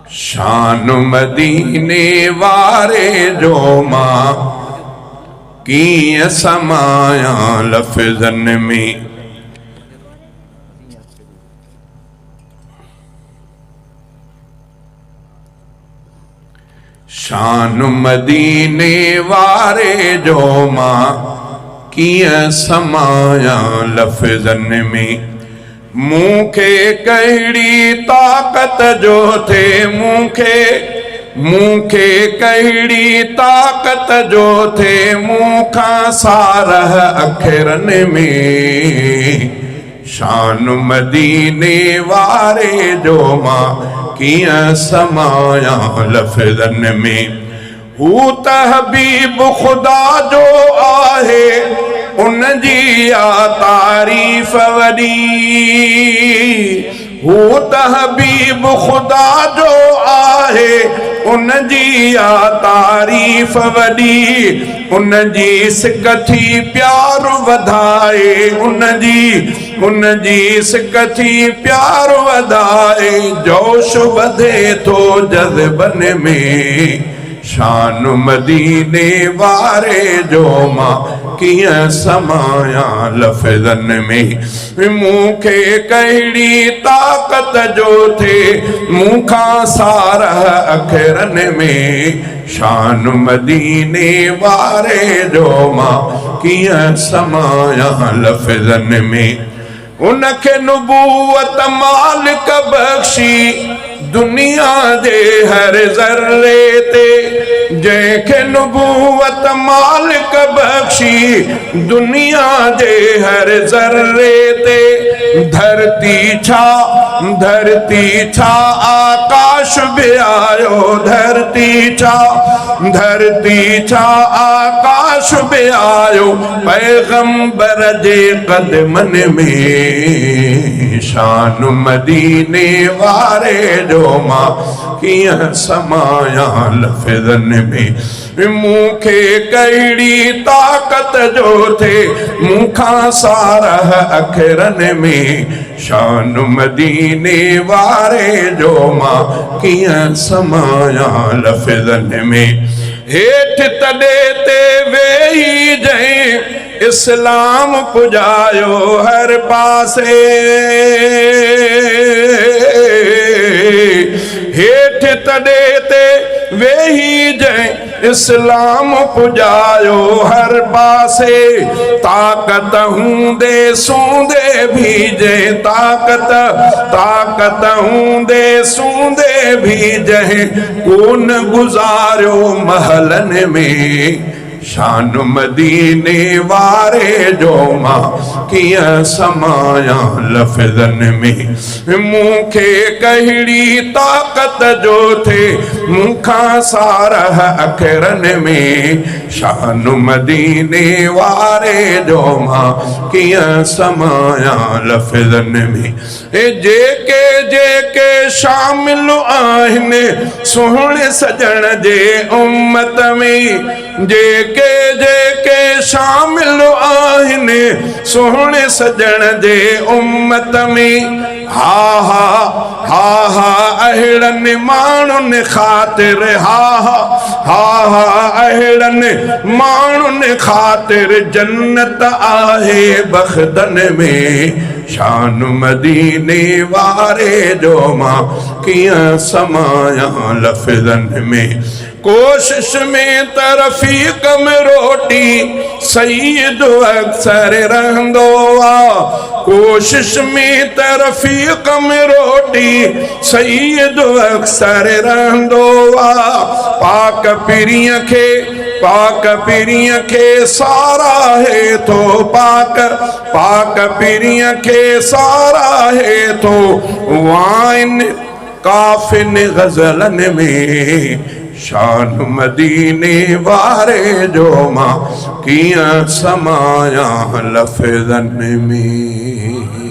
शान मदीने वारे जो मां कीअं समाया लफ़्ज़न में। शान मदीने वारे जो मां कीअं समाया लफ़्ज़न में। मूंखे कहिड़ी ताक़त जो थे मूंखे कहिड़ी ताक़त जो थे मूंखां सारह अखरनि में। शान मदीने वारे जो मां कीअं समाया लफ़्ज़न में। हू त हबीब ख़ुदा जो आहे उन जी आ तारीफ़ वॾी। हू त हबीब ख़ुदा जो आहे उन जी आ तारीफ़ वॾी। उन जी सिक थी प्यार वधाए उन जी सिक थी प्यार वधाए। जोश वधे थो जज़्बन में। शान मदीने वारे जो मां कीअं समाया लफ़्ज़न में। मूंखे कहिड़ी ताक़त जो थे मूंखां सारह अखरनि में। शान मदीने वारे जो मां कीअं समाया लफ़्ज़न में। उनखे नुबूवत मालिक बख़्शी दुनिया जे हर ज़र्रे ते। जंहिंखे नुबूवत मालिक बख़्शी दुनिया जे हर ज़र्रे ते। धरती छा आकाश बि आयो धरती छा आकाश बि आयो पैगंबर जे क़दमन में। शान मदीने वारे जो मां कीअं समाया लफ़्ज़न में। मूंखे कहिड़ी ताक़त जो थे मूंखां सारह अखरनि में। शान मदीने वारे जो मां कीअं समाया लफ़्ज़न में। हेठि तॾे ते वेही जंहिं इस्लाम पुॼायो हर पासे। हेठि तॾे ते वेही जंहिं इस्लाम पुॼायो हर पासे। ताक़त हूंदे सूंदे भी जंहिं ताक़त हूंदे सूंदे भी जंहिं कोन गुज़ारियो महलनि में। शान मदीने वारे जो मां कीअं समाया लफ़्ज़न में। मूंखे कहिड़ी ताक़त जो थे मूंखां सारह अखरनि में। शान मदीने वारे जो मां कीअं समाया लफ़्ज़न में। जेके जेके शामिल आहिनि सुहिणे सजण जे उम्मत में। जेके जेके शामिल आहिनि सुहिणे सजण जे उम्मत में। हा अहिड़नि माण्हुनि ख़ातिर हा अहिड़नि माण्हुनि ख़ातिर जन्नत आहे बख़्तन में। शान मदीने वारे जो मां कीअं समाया लफ़्ज़न में। कोशिश में तरफ़ीक़ में रोटी सईद अक्सर रहंदो आ। कोशिश में तरफ़ीक़ में रोटी सईद अक्सर रहंदो आ। पाक पीरीअ खे साराहे थो पाक पीरीअ खे साराहे थो वाइन काफ़िन ग़ज़लनि में। शान मदीने वारे जो मां कीअं समाया लफ़्ज़न में।